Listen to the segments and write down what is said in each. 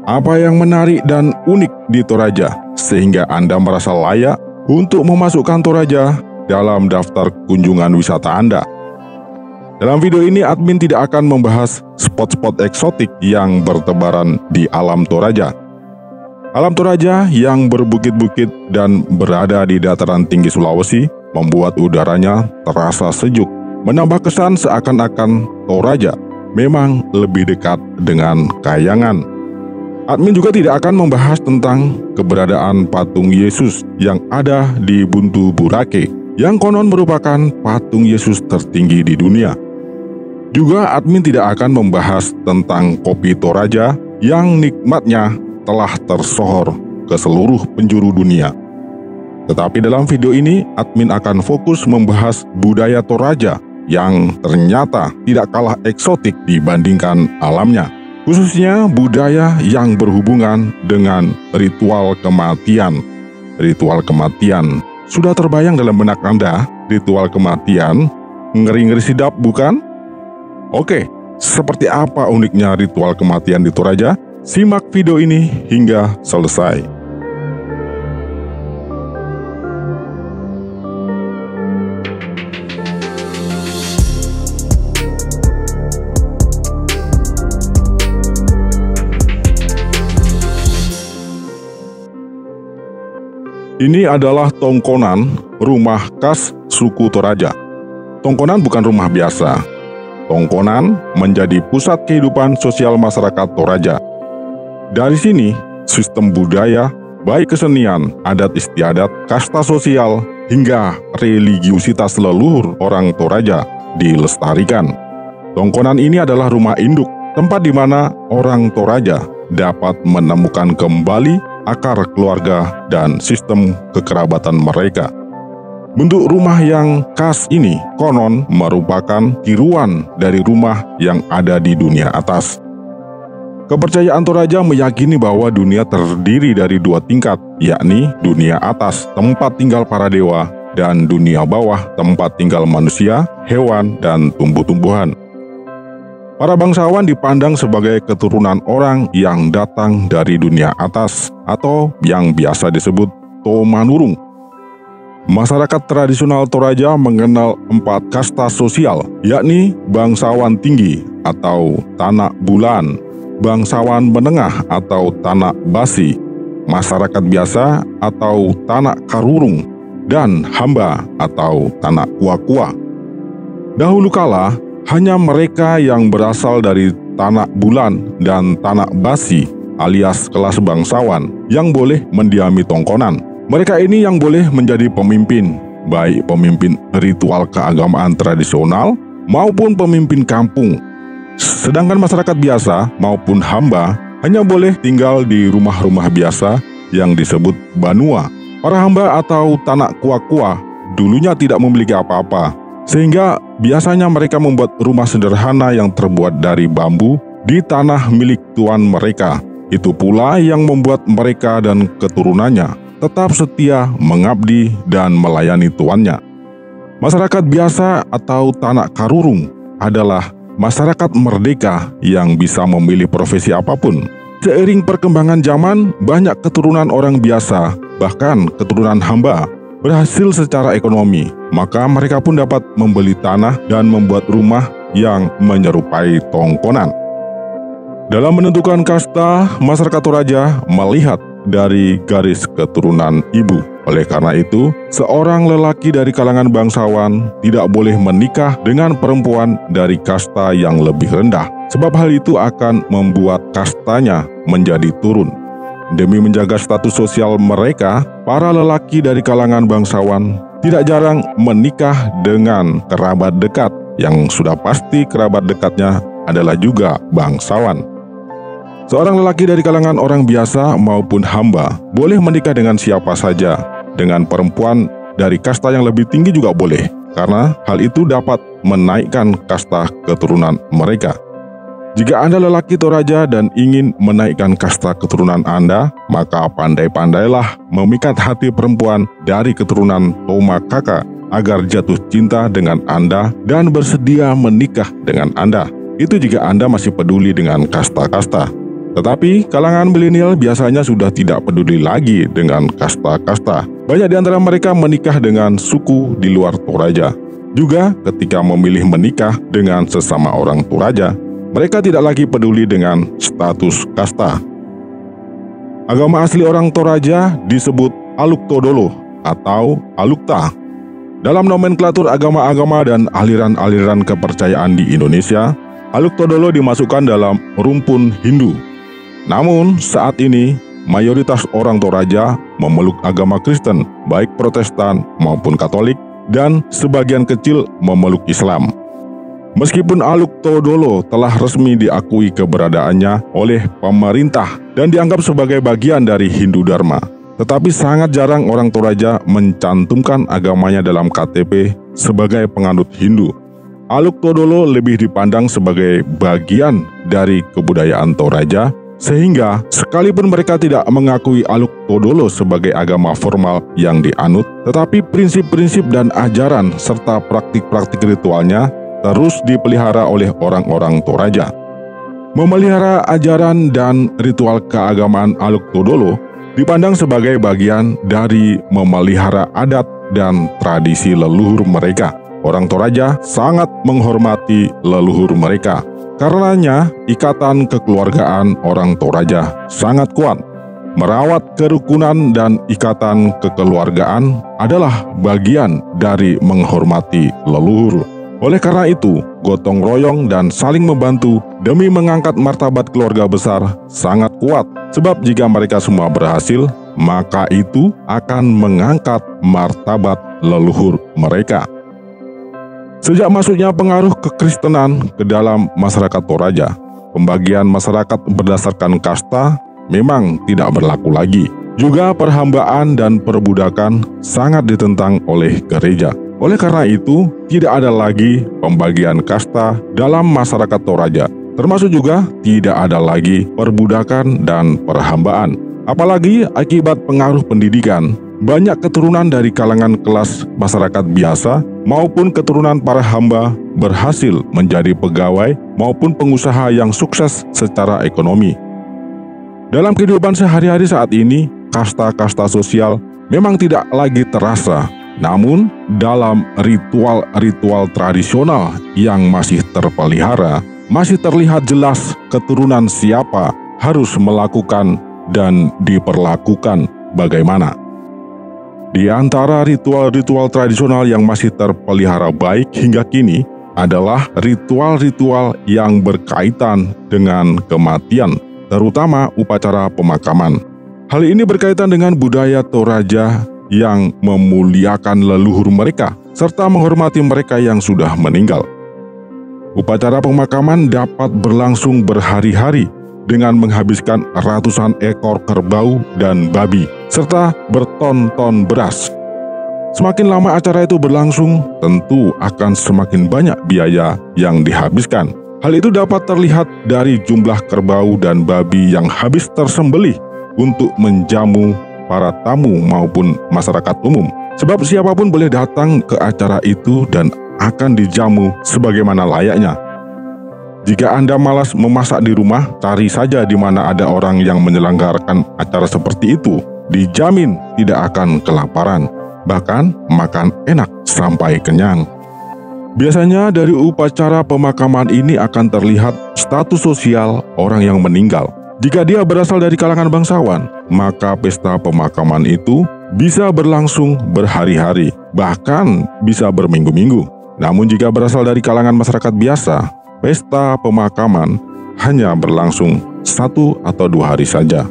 Apa yang menarik dan unik di Toraja sehingga Anda merasa layak untuk memasukkan Toraja dalam daftar kunjungan wisata Anda? Dalam video ini, admin tidak akan membahas spot-spot eksotik yang bertebaran di alam Toraja. Alam Toraja yang berbukit-bukit dan berada di dataran tinggi Sulawesi membuat udaranya terasa sejuk, menambah kesan seakan-akan Toraja memang lebih dekat dengan Kayangan. Admin juga tidak akan membahas tentang keberadaan patung Yesus yang ada di Buntu Burake, yang konon merupakan patung Yesus tertinggi di dunia. Juga admin tidak akan membahas tentang kopi Toraja yang nikmatnya telah tersohor ke seluruh penjuru dunia. Tetapi dalam video ini, admin akan fokus membahas budaya Toraja yang ternyata tidak kalah eksotik dibandingkan alamnya. Khususnya budaya yang berhubungan dengan ritual kematian. Ritual kematian. Sudah terbayang dalam benak Anda ritual kematian? Ngeri-ngeri sedap, bukan? Oke, seperti apa uniknya ritual kematian di Toraja? Simak video ini hingga selesai. Ini adalah tongkonan rumah khas suku Toraja. Tongkonan bukan rumah biasa. Tongkonan menjadi pusat kehidupan sosial masyarakat Toraja. Dari sini, sistem budaya, baik kesenian, adat istiadat, kasta sosial, hingga religiusitas leluhur orang Toraja dilestarikan. Tongkonan ini adalah rumah induk, tempat di mana orang Toraja dapat menemukan kembali akar keluarga dan sistem kekerabatan mereka. Bentuk rumah yang khas ini konon merupakan tiruan dari rumah yang ada di dunia atas. Kepercayaan Toraja meyakini bahwa dunia terdiri dari dua tingkat, yakni dunia atas, tempat tinggal para dewa, dan dunia bawah, tempat tinggal manusia, hewan, dan tumbuh-tumbuhan. Para bangsawan dipandang sebagai keturunan orang yang datang dari dunia atas atau yang biasa disebut Tomanurung. Masyarakat tradisional Toraja mengenal 4 kasta sosial, yakni bangsawan tinggi atau Tanak Bulan, bangsawan menengah atau Tanak Basi, masyarakat biasa atau Tanak Karurung, dan hamba atau Tanak Kuakua. Dahulu kala, hanya mereka yang berasal dari Tanak Bulan dan Tanak Basi alias kelas bangsawan yang boleh mendiami tongkonan. Mereka ini yang boleh menjadi pemimpin, baik pemimpin ritual keagamaan tradisional maupun pemimpin kampung. Sedangkan masyarakat biasa maupun hamba hanya boleh tinggal di rumah-rumah biasa yang disebut banua. Para hamba atau Tanak Kuakua dulunya tidak memiliki apa-apa, sehingga biasanya mereka membuat rumah sederhana yang terbuat dari bambu di tanah milik tuan mereka. Itu pula yang membuat mereka dan keturunannya tetap setia mengabdi dan melayani tuannya. Masyarakat biasa atau Tanak Karurung adalah masyarakat merdeka yang bisa memilih profesi apapun. Seiring perkembangan zaman, banyak keturunan orang biasa, bahkan keturunan hamba, berhasil secara ekonomi, maka mereka pun dapat membeli tanah dan membuat rumah yang menyerupai tongkonan. Dalam menentukan kasta, masyarakat Toraja melihat dari garis keturunan ibu. Oleh karena itu, seorang lelaki dari kalangan bangsawan tidak boleh menikah dengan perempuan dari kasta yang lebih rendah, sebab hal itu akan membuat kastanya menjadi turun. Demi menjaga status sosial mereka, para lelaki dari kalangan bangsawan tidak jarang menikah dengan kerabat dekat, yang sudah pasti kerabat dekatnya adalah juga bangsawan. Seorang lelaki dari kalangan orang biasa maupun hamba boleh menikah dengan siapa saja. Dengan perempuan dari kasta yang lebih tinggi juga boleh, karena hal itu dapat menaikkan kasta keturunan mereka. Jika Anda lelaki Toraja dan ingin menaikkan kasta keturunan Anda, maka pandai-pandailah memikat hati perempuan dari keturunan Toma Kaka agar jatuh cinta dengan Anda dan bersedia menikah dengan Anda. Itu jika Anda masih peduli dengan kasta-kasta. Tetapi kalangan milenial biasanya sudah tidak peduli lagi dengan kasta-kasta. Banyak di antara mereka menikah dengan suku di luar Toraja. Juga ketika memilih menikah dengan sesama orang Toraja, mereka tidak lagi peduli dengan status kasta. Agama asli orang Toraja disebut Aluk Todolo atau Alukta. Dalam nomenklatur agama-agama dan aliran-aliran kepercayaan di Indonesia, Aluk Todolo dimasukkan dalam rumpun Hindu. Namun saat ini mayoritas orang Toraja memeluk agama Kristen, baik Protestan maupun Katolik, dan sebagian kecil memeluk Islam. Meskipun Aluk Todolo telah resmi diakui keberadaannya oleh pemerintah dan dianggap sebagai bagian dari Hindu Dharma, tetapi sangat jarang orang Toraja mencantumkan agamanya dalam KTP sebagai penganut Hindu. Aluk Todolo lebih dipandang sebagai bagian dari kebudayaan Toraja, sehingga sekalipun mereka tidak mengakui Aluk Todolo sebagai agama formal yang dianut, tetapi prinsip-prinsip dan ajaran serta praktik-praktik ritualnya terus dipelihara oleh orang-orang Toraja. Memelihara ajaran dan ritual keagamaan Aluk Todolo dipandang sebagai bagian dari memelihara adat dan tradisi leluhur mereka. Orang Toraja sangat menghormati leluhur mereka. Karenanya, ikatan kekeluargaan orang Toraja sangat kuat. Merawat kerukunan dan ikatan kekeluargaan adalah bagian dari menghormati leluhur. Oleh karena itu, gotong royong dan saling membantu demi mengangkat martabat keluarga besar sangat kuat. Sebab jika mereka semua berhasil, maka itu akan mengangkat martabat leluhur mereka. Sejak masuknya pengaruh kekristenan ke dalam masyarakat Toraja, pembagian masyarakat berdasarkan kasta memang tidak berlaku lagi. Juga perhambaan dan perbudakan sangat ditentang oleh gereja. Oleh karena itu, tidak ada lagi pembagian kasta dalam masyarakat Toraja. Termasuk juga tidak ada lagi perbudakan dan perhambaan. Apalagi akibat pengaruh pendidikan, banyak keturunan dari kalangan kelas masyarakat biasa maupun keturunan para hamba berhasil menjadi pegawai maupun pengusaha yang sukses secara ekonomi. Dalam kehidupan sehari-hari saat ini, kasta-kasta sosial memang tidak lagi terasa. Namun, dalam ritual-ritual tradisional yang masih terpelihara, masih terlihat jelas keturunan siapa harus melakukan dan diperlakukan bagaimana. Di antara ritual-ritual tradisional yang masih terpelihara baik hingga kini adalah ritual-ritual yang berkaitan dengan kematian, terutama upacara pemakaman. Hal ini berkaitan dengan budaya Toraja yang memuliakan leluhur mereka serta menghormati mereka yang sudah meninggal. Upacara pemakaman dapat berlangsung berhari-hari dengan menghabiskan ratusan ekor kerbau dan babi, serta berton-ton beras. Semakin lama acara itu berlangsung, tentu akan semakin banyak biaya yang dihabiskan. Hal itu dapat terlihat dari jumlah kerbau dan babi yang habis tersembelih untuk menjamu para tamu maupun masyarakat umum. Sebab siapapun boleh datang ke acara itu dan akan dijamu sebagaimana layaknya. Jika Anda malas memasak di rumah, cari saja di mana ada orang yang menyelenggarakan acara seperti itu. Dijamin tidak akan kelaparan, bahkan makan enak sampai kenyang. Biasanya dari upacara pemakaman ini akan terlihat status sosial orang yang meninggal. Jika dia berasal dari kalangan bangsawan, maka pesta pemakaman itu bisa berlangsung berhari-hari, bahkan bisa berminggu-minggu. Namun jika berasal dari kalangan masyarakat biasa, pesta pemakaman hanya berlangsung 1 atau 2 hari saja.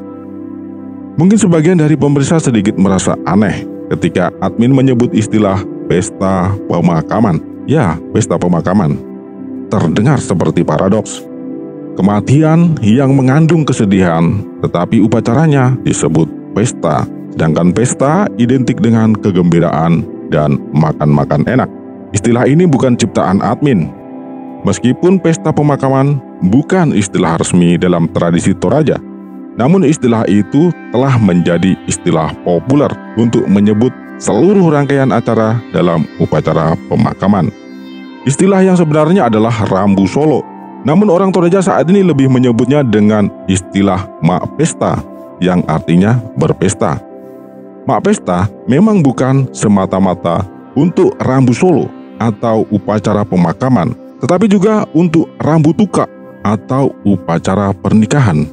Mungkin sebagian dari pemirsa sedikit merasa aneh ketika admin menyebut istilah pesta pemakaman. Ya, pesta pemakaman. Terdengar seperti paradoks. Kematian yang mengandung kesedihan, tetapi upacaranya disebut pesta. Sedangkan pesta identik dengan kegembiraan dan makan-makan enak. Istilah ini bukan ciptaan admin. Meskipun pesta pemakaman bukan istilah resmi dalam tradisi Toraja, namun istilah itu telah menjadi istilah populer untuk menyebut seluruh rangkaian acara dalam upacara pemakaman. Istilah yang sebenarnya adalah rambu solo. Namun orang Toraja saat ini lebih menyebutnya dengan istilah mak pesta, yang artinya berpesta. Mak pesta memang bukan semata-mata untuk rambu solo atau upacara pemakaman, tetapi juga untuk rambu tuka atau upacara pernikahan.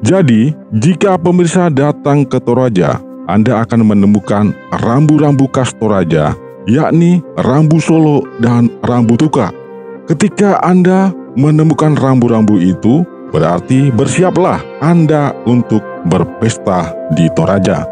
Jadi, jika pemirsa datang ke Toraja, Anda akan menemukan rambu-rambu khas Toraja, yakni rambu solo dan rambu tuka. Ketika Anda menemukan rambu-rambu itu, berarti bersiaplah Anda untuk berpesta di Toraja.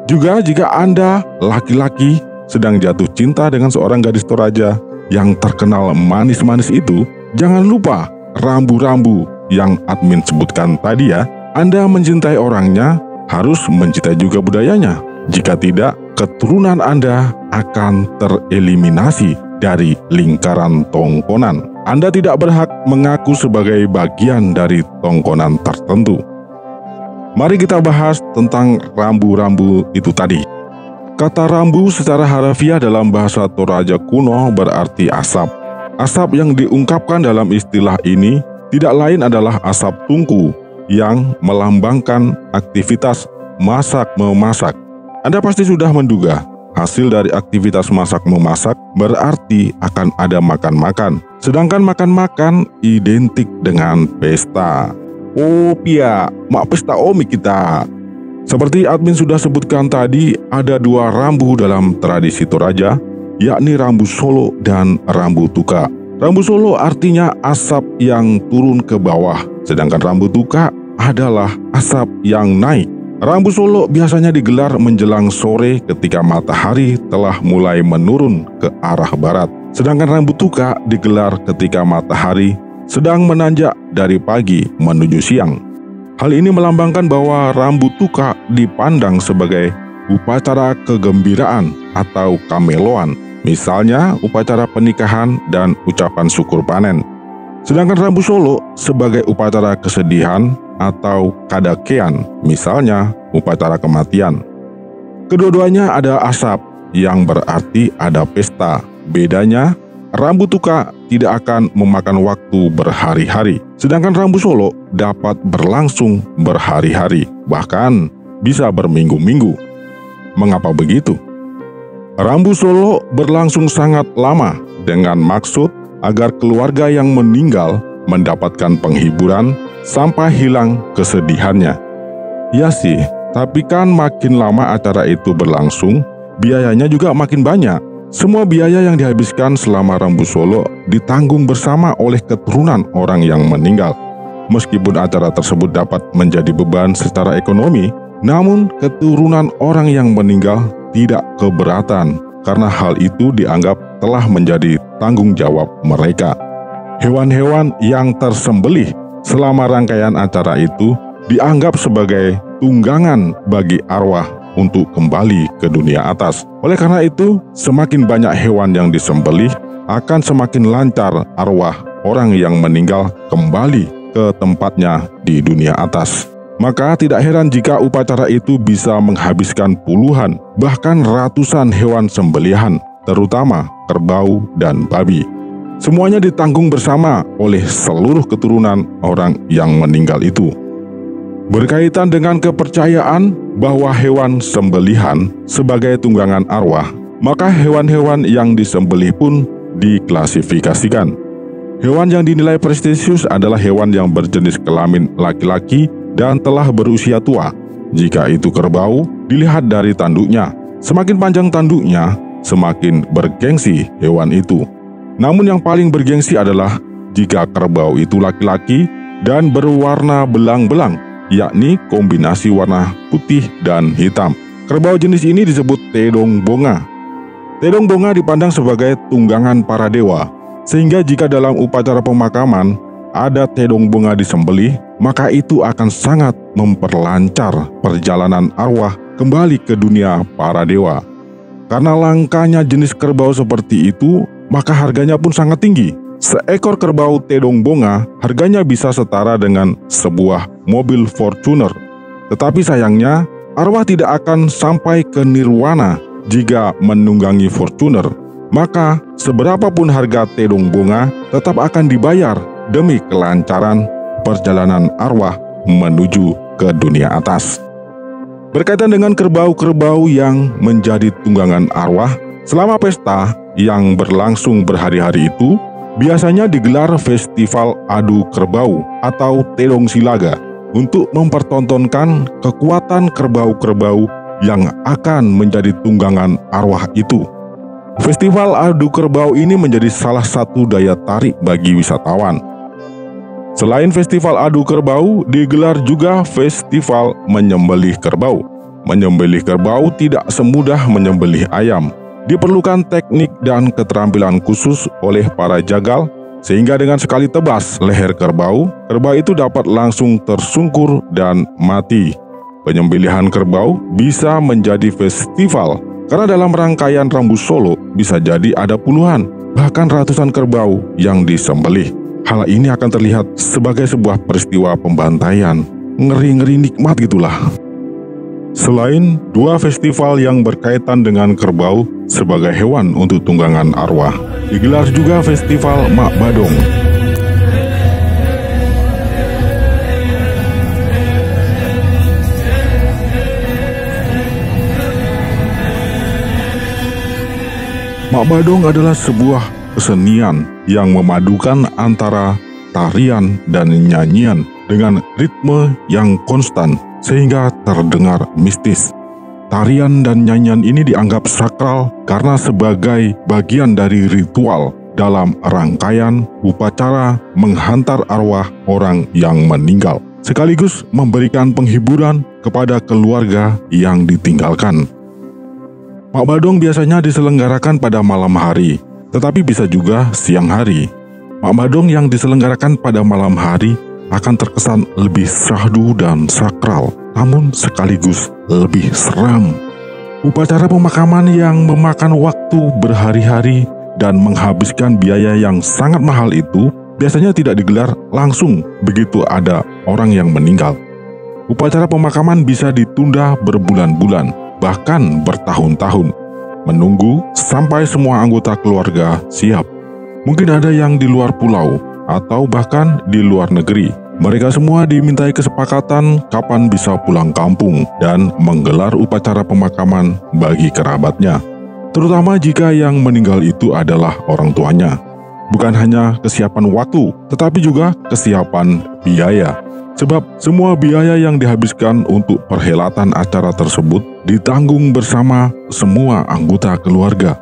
Juga jika Anda laki-laki sedang jatuh cinta dengan seorang gadis Toraja yang terkenal manis-manis itu, jangan lupa rambu-rambu yang admin sebutkan tadi ya. Anda mencintai orangnya, harus mencintai juga budayanya. Jika tidak, keturunan Anda akan tereliminasi dari lingkaran tongkonan. Anda tidak berhak mengaku sebagai bagian dari tongkonan tertentu. Mari kita bahas tentang rambu-rambu itu tadi. Kata rambu secara harafiah dalam bahasa Toraja kuno berarti asap. Asap yang diungkapkan dalam istilah ini tidak lain adalah asap tungku yang melambangkan aktivitas masak-memasak. Anda pasti sudah menduga, hasil dari aktivitas masak-memasak berarti akan ada makan-makan. Sedangkan makan-makan identik dengan pesta. Oh pia, mak pesta omi kita. Seperti admin sudah sebutkan tadi, ada dua rambu dalam tradisi Toraja, yakni rambu solo dan rambu tuka. Rambu solo artinya asap yang turun ke bawah, sedangkan rambu tuka adalah asap yang naik. Rambu solo biasanya digelar menjelang sore ketika matahari telah mulai menurun ke arah barat. Sedangkan rambu tuka digelar ketika matahari sedang menanjak dari pagi menuju siang. Hal ini melambangkan bahwa rambu tuka dipandang sebagai upacara kegembiraan atau kameloan, misalnya upacara pernikahan dan ucapan syukur panen. Sedangkan rambu solo sebagai upacara kesedihan atau kadakean, misalnya upacara kematian. Kedua-duanya ada asap yang berarti ada pesta. Bedanya, rambu tuka tidak akan memakan waktu berhari-hari, sedangkan rambu solo dapat berlangsung berhari-hari, bahkan bisa berminggu-minggu. Mengapa begitu? Rambu solo berlangsung sangat lama dengan maksud agar keluarga yang meninggal mendapatkan penghiburan sampai hilang kesedihannya. Ya sih, tapi kan makin lama acara itu berlangsung, biayanya juga makin banyak. Semua biaya yang dihabiskan selama rambu solo ditanggung bersama oleh keturunan orang yang meninggal. Meskipun acara tersebut dapat menjadi beban secara ekonomi, namun keturunan orang yang meninggal tidak keberatan karena hal itu dianggap telah menjadi tanggung jawab mereka. Hewan-hewan yang tersembelih selama rangkaian acara itu dianggap sebagai tunggangan bagi arwah untuk kembali ke dunia atas. Oleh karena itu, semakin banyak hewan yang disembelih, akan semakin lancar arwah orang yang meninggal kembali ke tempatnya di dunia atas. Maka tidak heran jika upacara itu bisa menghabiskan puluhan, bahkan ratusan hewan sembelihan, terutama kerbau dan babi. Semuanya ditanggung bersama oleh seluruh keturunan orang yang meninggal itu. Berkaitan dengan kepercayaan bahwa hewan sembelihan sebagai tunggangan arwah, maka hewan-hewan yang disembelih pun diklasifikasikan. Hewan yang dinilai prestisius adalah hewan yang berjenis kelamin laki-laki dan telah berusia tua. Jika itu kerbau, dilihat dari tanduknya. Semakin panjang tanduknya, semakin bergengsi hewan itu. Namun yang paling bergengsi adalah jika kerbau itu laki-laki dan berwarna belang-belang, yakni kombinasi warna putih dan hitam. Kerbau jenis ini disebut Tedong Bonga. Tedong Bonga dipandang sebagai tunggangan para dewa, sehingga jika dalam upacara pemakaman ada Tedong Bonga disembelih, maka itu akan sangat memperlancar perjalanan arwah kembali ke dunia para dewa. Karena langkanya jenis kerbau seperti itu, maka harganya pun sangat tinggi. Seekor kerbau Tedong Bonga harganya bisa setara dengan sebuah mobil Fortuner. Tetapi sayangnya, arwah tidak akan sampai ke nirwana jika menunggangi Fortuner. Maka seberapapun harga Tedong Bonga tetap akan dibayar demi kelancaran perjalanan arwah menuju ke dunia atas. Berkaitan dengan kerbau-kerbau yang menjadi tunggangan arwah, selama pesta yang berlangsung berhari-hari itu, biasanya digelar festival adu kerbau atau Telong Silaga untuk mempertontonkan kekuatan kerbau-kerbau yang akan menjadi tunggangan arwah itu. Festival adu kerbau ini menjadi salah satu daya tarik bagi wisatawan. Selain festival adu kerbau, digelar juga festival menyembelih kerbau. Menyembelih kerbau tidak semudah menyembelih ayam. Diperlukan teknik dan keterampilan khusus oleh para jagal, sehingga dengan sekali tebas leher kerbau, kerbau itu dapat langsung tersungkur dan mati. Penyembelihan kerbau bisa menjadi festival, karena dalam rangkaian Rambu Solo bisa jadi ada puluhan, bahkan ratusan kerbau yang disembelih. Hal ini akan terlihat sebagai sebuah peristiwa pembantaian, ngeri-ngeri nikmat gitulah. Selain dua festival yang berkaitan dengan kerbau sebagai hewan untuk tunggangan arwah, digelar juga festival Mak Badong. Mak Badong adalah sebuah kesenian yang memadukan antara tarian dan nyanyian dengan ritme yang konstan sehingga terdengar mistis. Tarian dan nyanyian ini dianggap sakral karena sebagai bagian dari ritual dalam rangkaian upacara menghantar arwah orang yang meninggal, sekaligus memberikan penghiburan kepada keluarga yang ditinggalkan. Mak Badong biasanya diselenggarakan pada malam hari, tetapi bisa juga siang hari. Mak Badong yang diselenggarakan pada malam hari akan terkesan lebih syahdu dan sakral, namun sekaligus lebih seram. Upacara pemakaman yang memakan waktu berhari-hari dan menghabiskan biaya yang sangat mahal itu biasanya tidak digelar langsung begitu ada orang yang meninggal. Upacara pemakaman bisa ditunda berbulan-bulan, bahkan bertahun-tahun, menunggu sampai semua anggota keluarga siap. Mungkin ada yang di luar pulau atau bahkan di luar negeri. Mereka semua dimintai kesepakatan kapan bisa pulang kampung dan menggelar upacara pemakaman bagi kerabatnya, terutama jika yang meninggal itu adalah orang tuanya. Bukan hanya kesiapan waktu, tetapi juga kesiapan biaya. Sebab semua biaya yang dihabiskan untuk perhelatan acara tersebut ditanggung bersama semua anggota keluarga.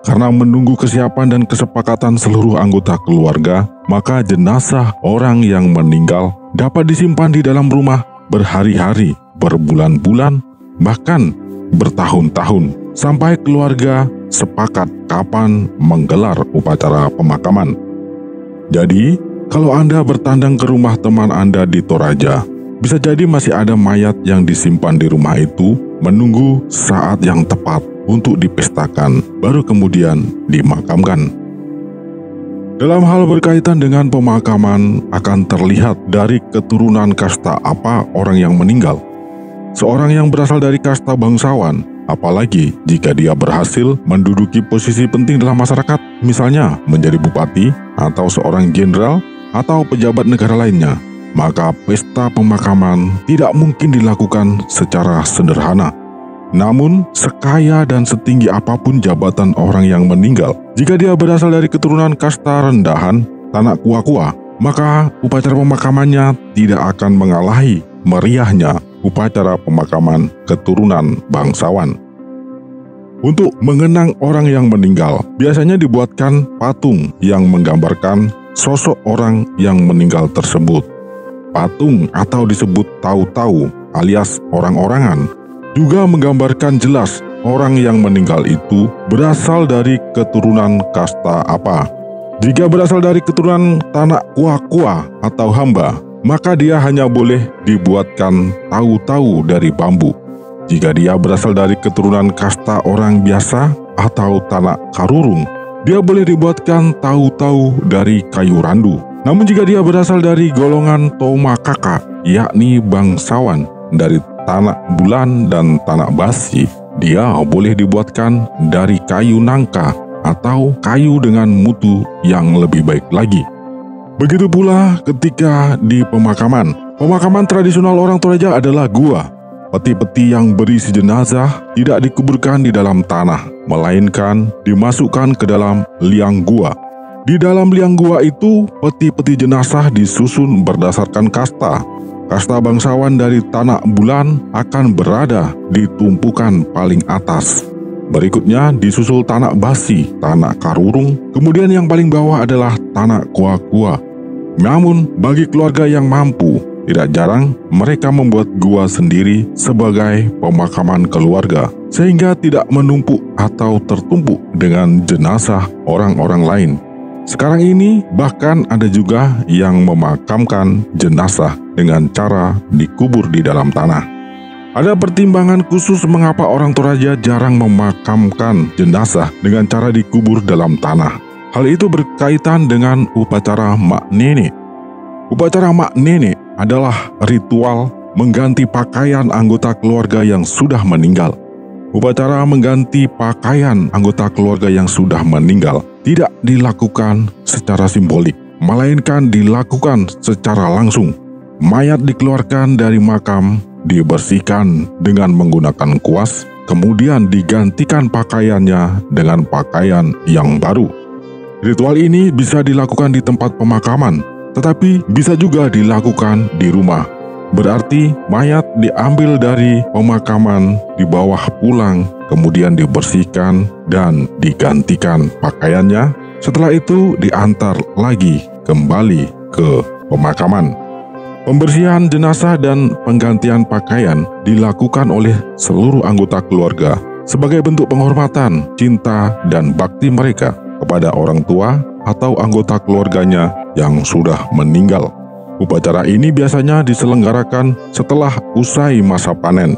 Karena menunggu kesiapan dan kesepakatan seluruh anggota keluarga, maka jenazah orang yang meninggal dapat disimpan di dalam rumah berhari-hari, berbulan-bulan, bahkan bertahun-tahun, sampai keluarga sepakat kapan menggelar upacara pemakaman. Jadi, kalau Anda bertandang ke rumah teman Anda di Toraja, bisa jadi masih ada mayat yang disimpan di rumah itu menunggu saat yang tepat untuk dipestakan, baru kemudian dimakamkan. Dalam hal berkaitan dengan pemakaman akan terlihat dari keturunan kasta apa orang yang meninggal. Seorang yang berasal dari kasta bangsawan, apalagi jika dia berhasil menduduki posisi penting dalam masyarakat, misalnya menjadi bupati atau seorang jenderal atau pejabat negara lainnya, maka pesta pemakaman tidak mungkin dilakukan secara sederhana. Namun, sekaya dan setinggi apapun jabatan orang yang meninggal, jika dia berasal dari keturunan kasta rendahan, tanah kuah-kuah, maka upacara pemakamannya tidak akan mengalahi meriahnya upacara pemakaman keturunan bangsawan. Untuk mengenang orang yang meninggal, biasanya dibuatkan patung yang menggambarkan sosok orang yang meninggal tersebut. Patung atau disebut tau-tau alias orang-orangan juga menggambarkan jelas orang yang meninggal itu berasal dari keturunan kasta apa. Jika berasal dari keturunan tanah kuah-kuah atau hamba, maka dia hanya boleh dibuatkan tau-tau dari bambu. Jika dia berasal dari keturunan kasta orang biasa atau tanah karurung, dia boleh dibuatkan tau-tau dari kayu randu. Namun jika dia berasal dari golongan Tomakaka, yakni bangsawan dari tanah bulan dan tanah basi, dia boleh dibuatkan dari kayu nangka atau kayu dengan mutu yang lebih baik lagi. Begitu pula ketika di pemakaman. Pemakaman tradisional orang Toraja adalah gua. Peti-peti yang berisi jenazah tidak dikuburkan di dalam tanah, melainkan dimasukkan ke dalam liang gua. Di dalam liang gua itu, peti-peti jenazah disusun berdasarkan kasta. Kasta bangsawan dari Tanah Bulan akan berada di tumpukan paling atas. Berikutnya disusul Tanah Basi, Tanah Karurung, kemudian yang paling bawah adalah Tanah Kua-Kua. Namun, bagi keluarga yang mampu, tidak jarang mereka membuat gua sendiri sebagai pemakaman keluarga, sehingga tidak menumpuk atau tertumpuk dengan jenazah orang-orang lain. Sekarang ini bahkan ada juga yang memakamkan jenazah dengan cara dikubur di dalam tanah. Ada pertimbangan khusus mengapa orang Toraja jarang memakamkan jenazah dengan cara dikubur dalam tanah. Hal itu berkaitan dengan upacara mak nenek. Upacara mak nenek adalah ritual mengganti pakaian anggota keluarga yang sudah meninggal. Upacara mengganti pakaian anggota keluarga yang sudah meninggal tidak dilakukan secara simbolik, melainkan dilakukan secara langsung. Mayat dikeluarkan dari makam, dibersihkan dengan menggunakan kuas, kemudian digantikan pakaiannya dengan pakaian yang baru. Ritual ini bisa dilakukan di tempat pemakaman, tetapi bisa juga dilakukan di rumah. Berarti mayat diambil dari pemakaman, dibawa pulang, kemudian dibersihkan dan digantikan pakaiannya. Setelah itu diantar lagi kembali ke pemakaman. Pembersihan jenazah dan penggantian pakaian dilakukan oleh seluruh anggota keluarga sebagai bentuk penghormatan, cinta, dan bakti mereka kepada orang tua atau anggota keluarganya yang sudah meninggal. Upacara ini biasanya diselenggarakan setelah usai masa panen.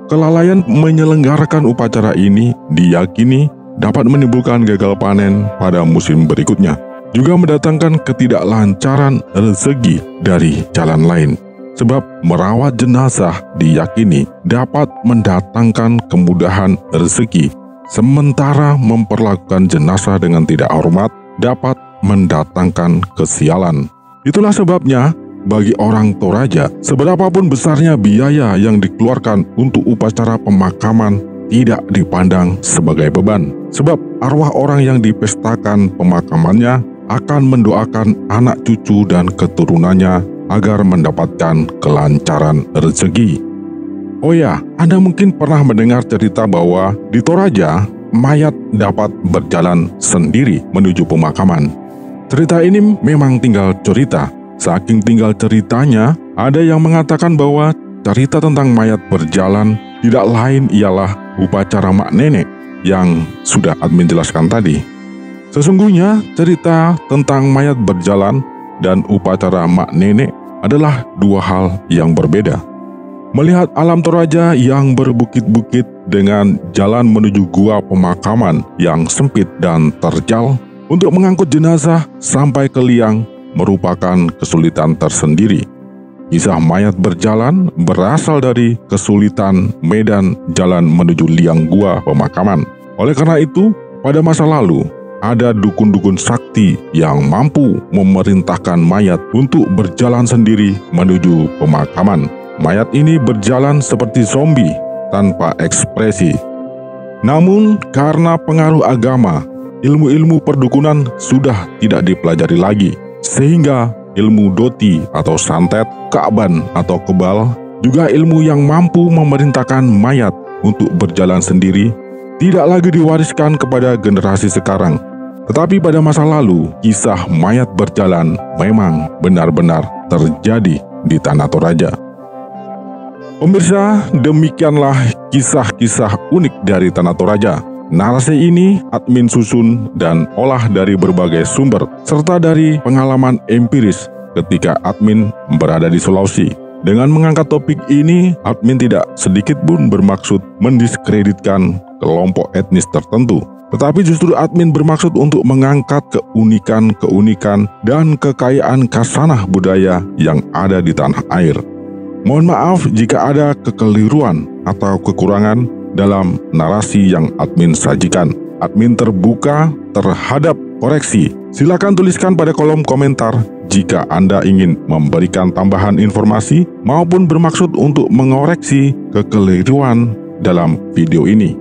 Kelalaian menyelenggarakan upacara ini diyakini dapat menimbulkan gagal panen pada musim berikutnya, juga mendatangkan ketidaklancaran rezeki dari jalan lain. Sebab merawat jenazah diyakini dapat mendatangkan kemudahan rezeki, sementara memperlakukan jenazah dengan tidak hormat dapat mendatangkan kesialan. Itulah sebabnya, bagi orang Toraja, seberapapun besarnya biaya yang dikeluarkan untuk upacara pemakaman tidak dipandang sebagai beban. Sebab arwah orang yang dipestakan pemakamannya akan mendoakan anak cucu dan keturunannya agar mendapatkan kelancaran rezeki. Oh ya, Anda mungkin pernah mendengar cerita bahwa di Toraja, mayat dapat berjalan sendiri menuju pemakaman. Cerita ini memang tinggal cerita. Saking tinggal ceritanya, ada yang mengatakan bahwa cerita tentang mayat berjalan tidak lain ialah upacara mak nenek yang sudah admin jelaskan tadi. Sesungguhnya cerita tentang mayat berjalan dan upacara mak nenek adalah dua hal yang berbeda. Melihat alam Toraja yang berbukit-bukit dengan jalan menuju gua pemakaman yang sempit dan terjal, untuk mengangkut jenazah sampai ke liang merupakan kesulitan tersendiri. Kisah mayat berjalan berasal dari kesulitan medan jalan menuju liang gua pemakaman. Oleh karena itu, pada masa lalu, ada dukun-dukun sakti yang mampu memerintahkan mayat untuk berjalan sendiri menuju pemakaman. Mayat ini berjalan seperti zombie tanpa ekspresi. Namun, karena pengaruh agama, ilmu-ilmu perdukunan sudah tidak dipelajari lagi, sehingga ilmu doti atau santet, ka'ban atau kebal, juga ilmu yang mampu memerintahkan mayat untuk berjalan sendiri, tidak lagi diwariskan kepada generasi sekarang. Tetapi pada masa lalu, kisah mayat berjalan memang benar-benar terjadi di Tanah Toraja. Pemirsa, demikianlah kisah-kisah unik dari Tanah Toraja. Narasi ini admin susun dan olah dari berbagai sumber, serta dari pengalaman empiris ketika admin berada di Sulawesi. Dengan mengangkat topik ini, admin tidak sedikit pun bermaksud mendiskreditkan kelompok etnis tertentu. Tetapi justru admin bermaksud untuk mengangkat keunikan-keunikan dan kekayaan khasanah budaya yang ada di tanah air. Mohon maaf jika ada kekeliruan atau kekurangan dalam narasi yang admin sajikan. Admin terbuka terhadap koreksi. Silakan tuliskan pada kolom komentar Jika Anda ingin memberikan tambahan informasi maupun bermaksud untuk mengoreksi kekeliruan dalam video ini.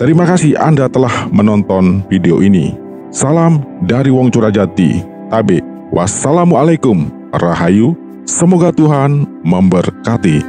Terima kasih Anda telah menonton video ini. Salam dari Wong Curajati, Tabe. Wassalamualaikum, Rahayu. Semoga Tuhan memberkati.